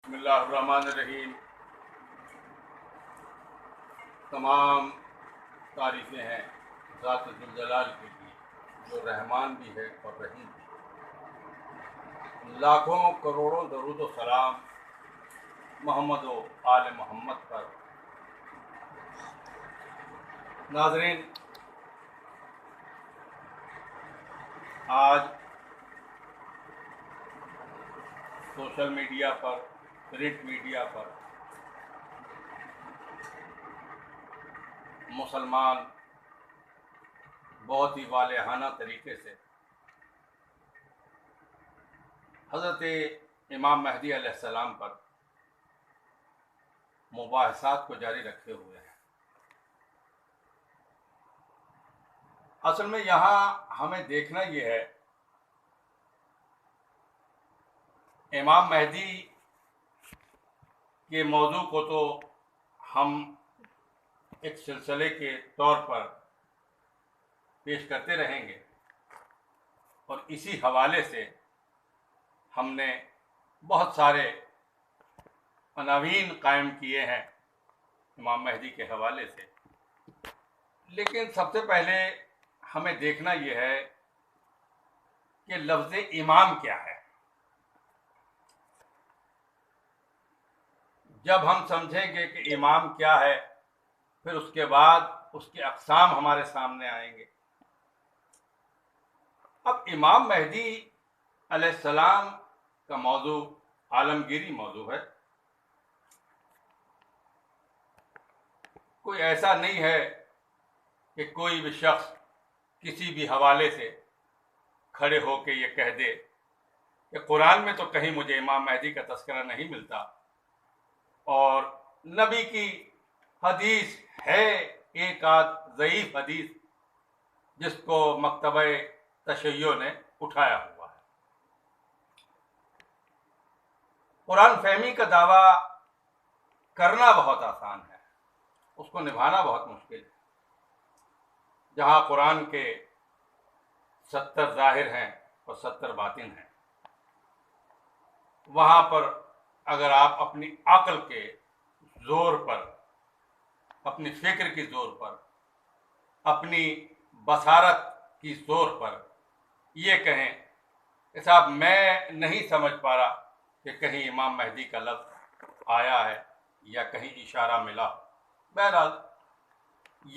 بسم اللہ الرحمن الرحیم۔ تمام تعریفیں ہیں ذات ذوالجلال کے لیے جو رحمان بھی ہے اور رحیم بھی ہے۔ لاکھوں کروڑوں درود و سلام محمد و آل محمد پر۔ ناظرین، آج سوشل میڈیا پر، پرنٹ میڈیا پر مسلمان بہت ہی والہانہ طریقے سے حضرت امام مہدی علیہ السلام پر مباحثات کو جاری رکھے ہوئے ہیں۔ اصل میں یہاں ہمیں دیکھنا یہ ہے، امام مہدی کے موضوع کو تو ہم ایک سلسلے کے طور پر پیش کرتے رہیں گے، اور اسی حوالے سے ہم نے بہت سارے عناوین قائم کیے ہیں امام مہدی کے حوالے سے۔ لیکن سب سے پہلے ہمیں دیکھنا یہ ہے کہ لفظ امام کیا ہے۔ جب ہم سمجھیں گے کہ امام کیا ہے، پھر اس کے بعد اس کے اقسام ہمارے سامنے آئیں گے۔ اب امام مہدی علیہ السلام کا موضوع عالمگیری موضوع ہے۔ کوئی ایسا نہیں ہے کہ کوئی بھی شخص کسی بھی حوالے سے کھڑے ہو کے یہ کہہ دے کہ قرآن میں تو کہیں مجھے امام مہدی کا تذکرہ نہیں ملتا، اور نبی کی حدیث ہے ایک آدھ ضعیف حدیث جس کو مکتبہ تشیع نے اٹھایا ہوا ہے۔ قرآن فہمی کا دعویٰ کرنا بہت آسان ہے، اس کو نبھانا بہت مشکل ہے۔ جہاں قرآن کے 70 ظاہر ہیں اور 70 باطن ہیں، وہاں پر اگر آپ اپنی عقل کے زور پر، اپنی فکر کی زور پر، اپنی بصارت کی زور پر یہ کہیں کہ صاحب میں نہیں سمجھ پا رہا کہ کہیں امام مہدی کا لفظ آیا ہے یا کہیں اشارہ ملا ہو، بہرحال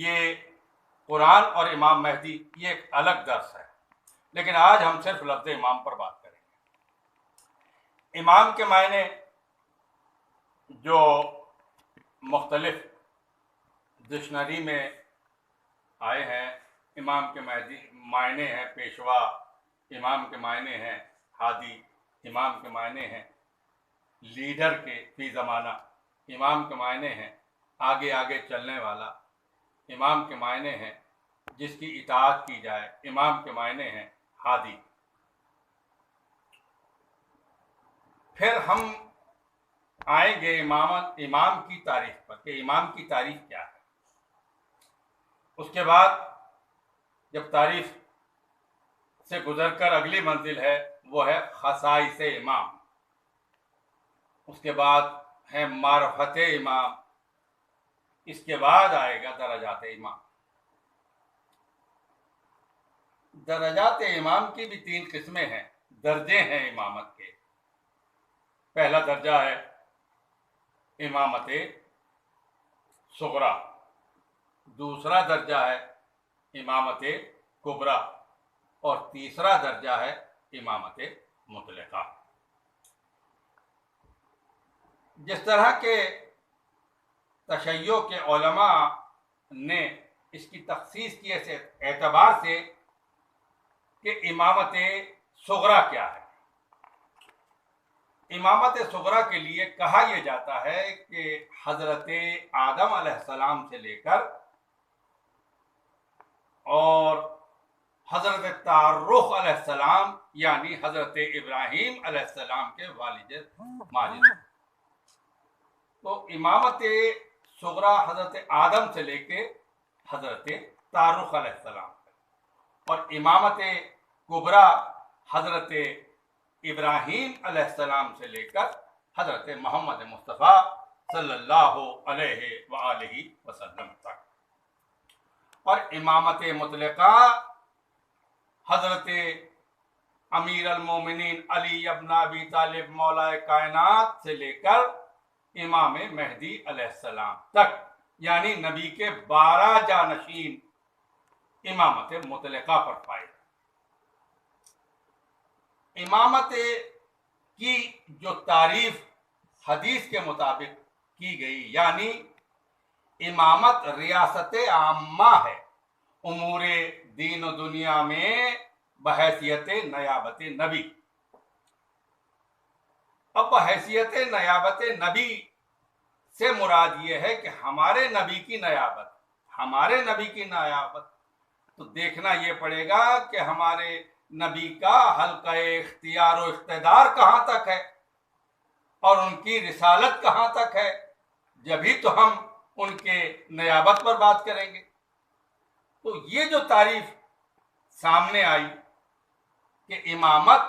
یہ قرآن اور امام مہدی یہ ایک الگ درس ہے، لیکن آج ہم صرف لفظ امام پر بات کریں گے۔ امام کے معنی جو مختلف ڈکشنری میں آئے ہیں، امام کے معنی ہیں پیشوا، امام کے معنی ہیں ہادی، امام کے معنی ہیں لیڈر کے فی زمانہ، امام کے معنی ہیں آگے آگے چلنے والا، امام کے معنی ہیں جس کی اطاعت کی جائے، امام کے معنی ہیں ہادی۔ پھر ہم آئیں گے امام کی تعریف پر کہ امام کی تعریف کیا ہے۔ اس کے بعد جب تعریف سے گزر کر اگلی منزل ہے وہ ہے خصائص امام، اس کے بعد ہے معرفت امام، اس کے بعد آئے گا درجات امام۔ درجات امام کی بھی 3 قسمیں ہیں، درجے ہیں امامت کے۔ پہلا درجہ ہے امامت صغریٰ، دوسرا درجہ ہے امامت کبریٰ، اور تیسرا درجہ ہے امامت مطلقہ۔ جس طرح کے تشیع کے علماء نے اس کی تخصیص کی اس اعتبار سے کہ امامت صغریٰ کیا ہے۔ امامت صغریٰ کے لیے کہا یہ جاتا ہے کہ حضرت آدم علیہ السلام سے لے کر اور حضرت تعرخ علیہ السلام یعنی حضرت ابراہیم علیہ السلام کے والد ماجد، تو امامت صغریٰ حضرت آدم سے لے کے حضرت تعرخ علیہ السلام، اور امامت کبریٰ حضرت ابراہیم علیہ السلام سے لے کر حضرت محمد مصطفیٰ صلی اللہ علیہ وآلہ وسلم تک. اور امامت مطلقہ حضرت امیر المومنین علی ابن ابی طالب مولا کائنات سے لے کر امام مہدی علیہ السلام تک، یعنی نبی کے 12 جانشین امامت مطلقہ پر پائے. امامت کی جو تعریف حدیث کے مطابق کی گئی، یعنی امامت ریاست عامہ ہے امور دین و دنیا میں بحیثیت نیابت نبی. اب بحیثیت نیابت نبی سے مراد یہ ہے کہ ہمارے نبی کی نیابت، ہمارے نبی کی نیابت تو دیکھنا یہ پڑے گا کہ ہمارے نبی کا حلقہ اختیار و اقتدار کہاں تک ہے اور ان کی رسالت کہاں تک ہے، جبھی تو ہم ان کے نیابت پر بات کریں گے. تو یہ جو تعریف سامنے آئی کہ امامت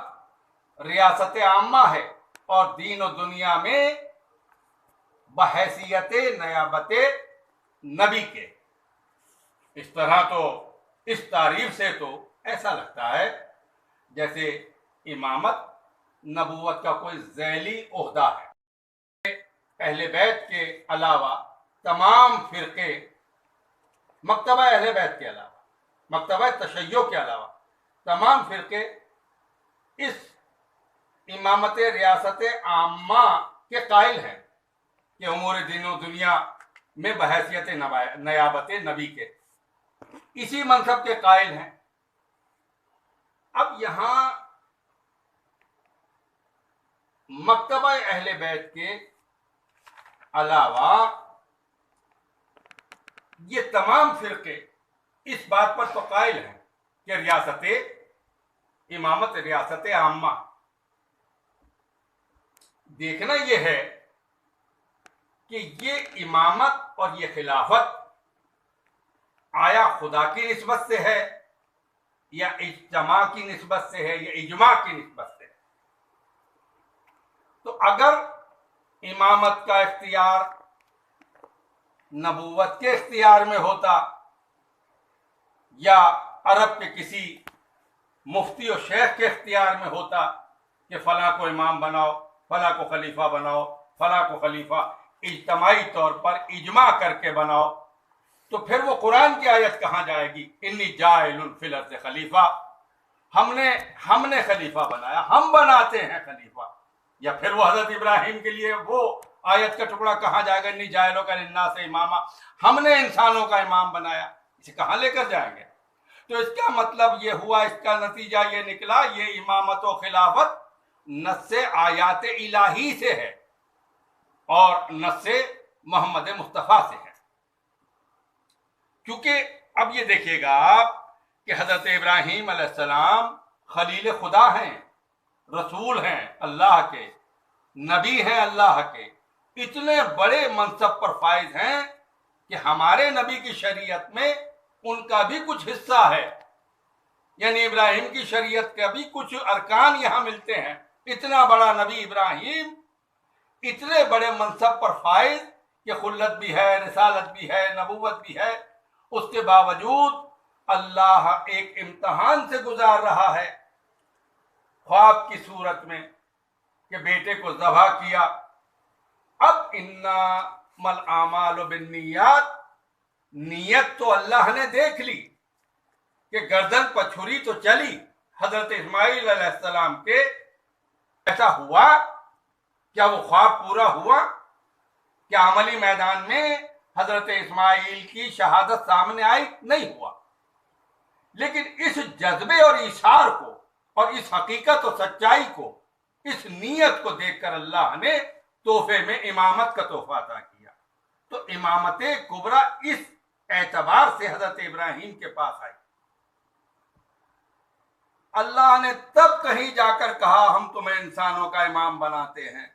ریاست عامہ ہے اور دین و دنیا میں بحیثیت نیابت نبی کے، اس طرح تو اس تعریف سے تو ایسا لگتا ہے جیسے امامت نبوت کا کوئی ذیلی عہدہ ہے. اہل بیت کے علاوہ تمام فرقے، مکتبہ اہل بیت کے علاوہ، مکتبہ تشیع کے علاوہ تمام فرقے اس امامت ریاست عامہ کے قائل ہیں کہ امور دین و دنیا میں بحیثیت نیابت نبی کے اسی منصب کے قائل ہیں. اب یہاں مکتبہ اہل بیت کے علاوہ یہ تمام فرقے اس بات پر تو قائل ہیں کہ ریاست امامت ریاست عامہ. دیکھنا یہ ہے کہ یہ امامت اور یہ خلافت آیا خدا کی نسبت سے ہے یا اجتماع کی نسبت سے ہے یا اجماع کی نسبت سے ہے. تو اگر امامت کا اختیار نبوت کے اختیار میں ہوتا یا عرب کے کسی مفتی و شیخ کے اختیار میں ہوتا کہ فلاں کو امام بناؤ، فلاں کو خلیفہ بناؤ، فلاں کو خلیفہ اجتماعی طور پر اجماع کر کے بناؤ، تو پھر وہ قرآن کی آیت کہاں جائے گی؟ انی جاعل فی الارض خلیفہ. ہم نے خلیفہ بنایا، ہم بناتے ہیں خلیفہ. یا پھر وہ حضرت ابراہیم کے لیے وہ آیت کا ٹکڑا کہاں جائے گا؟ انی جاعلک للناس اماما، ہم نے انسانوں کا امام بنایا. اسے کہاں لے کر جائیں گے؟ تو اس کا مطلب یہ ہوا، اس کا نتیجہ یہ نکلا، یہ امامت و خلافت نص آیات الہی سے ہے اور نص محمد مصطفیٰ سے ہے. کیونکہ اب یہ دیکھیے گا آپ کہ حضرت ابراہیم علیہ السلام خلیل خدا ہیں، رسول ہیں اللہ کے، نبی ہیں اللہ کے، اتنے بڑے منصب پر فائز ہیں کہ ہمارے نبی کی شریعت میں ان کا بھی کچھ حصہ ہے، یعنی ابراہیم کی شریعت کا بھی کچھ ارکان یہاں ملتے ہیں. اتنا بڑا نبی ابراہیم اتنے بڑے منصب پر فائز کہ خلت بھی ہے، رسالت بھی ہے، نبوت بھی ہے، اس کے باوجود اللہ ایک امتحان سے گزار رہا ہے خواب کی صورت میں کہ بیٹے کو ذبح کیا. اب انما الاعمال بالنیات، نیت تو اللہ نے دیکھ لی کہ گردن پر چھری تو چلی. حضرت اسماعیل علیہ السلام کے ایسا ہوا؟ کیا وہ خواب پورا ہوا؟ کیا عملی میدان میں حضرت اسماعیل کی شہادت سامنے آئی؟ نہیں ہوا. لیکن اس جذبے اور ایثار کو اور اس حقیقت و سچائی کو، اس نیت کو دیکھ کر اللہ نے تحفے میں امامت کا تحفہ عطا کیا. تو امامت کبریٰ اس اعتبار سے حضرت ابراہیم کے پاس آئی. اللہ نے تب کہیں جا کر کہا ہم تمہیں انسانوں کا امام بناتے ہیں،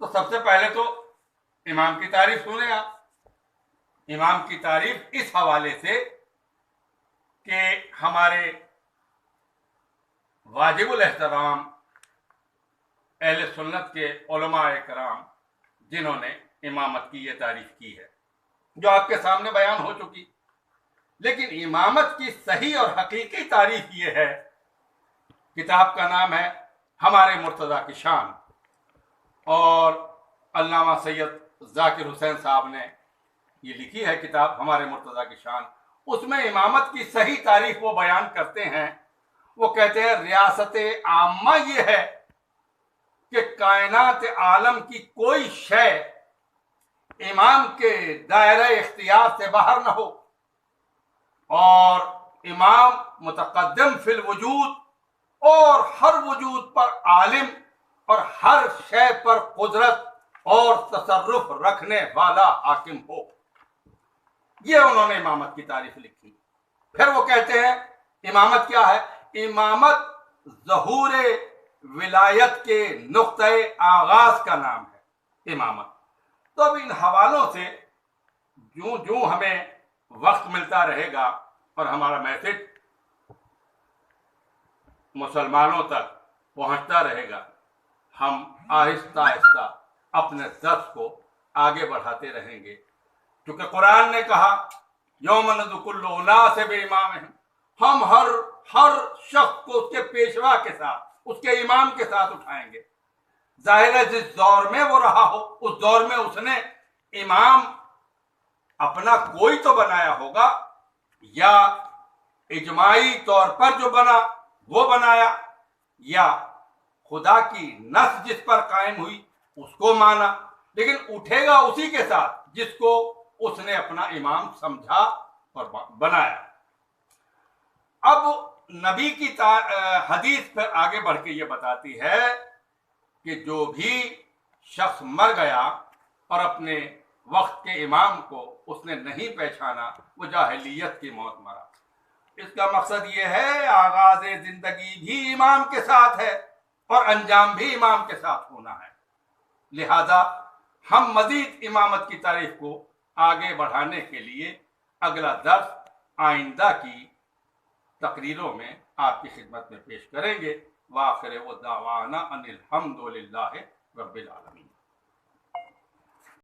تو سب سے پہلے تو امام کی تعریف سنیں آپ. امام کی تعریف اس حوالے سے کہ ہمارے واجب الاحترام اہل سنت کے علماء کرام جنہوں نے امامت کی یہ تعریف کی ہے، جو آپ کے سامنے بیان ہو چکی. لیکن امامت کی صحیح اور حقیقی تعریف یہ ہے. کتاب کا نام ہے ہمارے مرتضیٰ کی شان، اور علامہ سید ذاکر حسین صاحب نے یہ لکھی ہے کتاب ہمارے مرتضیٰ کی شان. اس میں امامت کی صحیح تعریف وہ بیان کرتے ہیں. وہ کہتے ہیں ریاست عامہ یہ ہے کہ کائنات عالم کی کوئی شے امام کے دائرہ اختیار سے باہر نہ ہو، اور امام متقدم فی الوجود اور ہر وجود پر عالم اور ہر شے پر قدرت اور تصرف رکھنے والا حاکم ہو. یہ انہوں نے امامت کی تعریف لکھی. پھر وہ کہتے ہیں امامت کیا ہے؟ امامت ظہور ولایت کے نقطۂ آغاز کا نام ہے امامت. تو اب ان حوالوں سے جو ہمیں وقت ملتا رہے گا اور ہمارا میسج مسلمانوں تک پہنچتا رہے گا، ہم آہستہ آہستہ اپنے درس کو آگے بڑھاتے رہیں گے. کیونکہ قرآن نے کہا یوم ندعو کل اناس بامامہم، ہم ہر شخص کو اس کے پیشوا کے ساتھ، اس کے امام کے ساتھ اٹھائیں گے. ظاہر ہے جس دور میں وہ رہا ہو اس دور میں اس نے امام اپنا کوئی تو بنایا ہوگا، یا اجماعی طور پر جو بنا وہ بنایا، یا خدا کی نص جس پر قائم ہوئی اس کو مانا. لیکن اٹھے گا اسی کے ساتھ جس کو اس نے اپنا امام سمجھا اور بنایا. اب نبی کی حدیث پھر آگے بڑھ کے یہ بتاتی ہے کہ جو بھی شخص مر گیا اور اپنے وقت کے امام کو اس نے نہیں پہچانا، وہ جاہلیت کی موت مرا. اس کا مقصد یہ ہے آغاز زندگی بھی امام کے ساتھ ہے اور انجام بھی امام کے ساتھ ہونا ہے. لہذا ہم مزید امامت کی تعریف کو آگے بڑھانے کے لیے اگلا درس آئندہ کی تقریروں میں آپ کی خدمت میں پیش کریں گے. وآخر دعوانا ان الحمد للہ رب العالمین.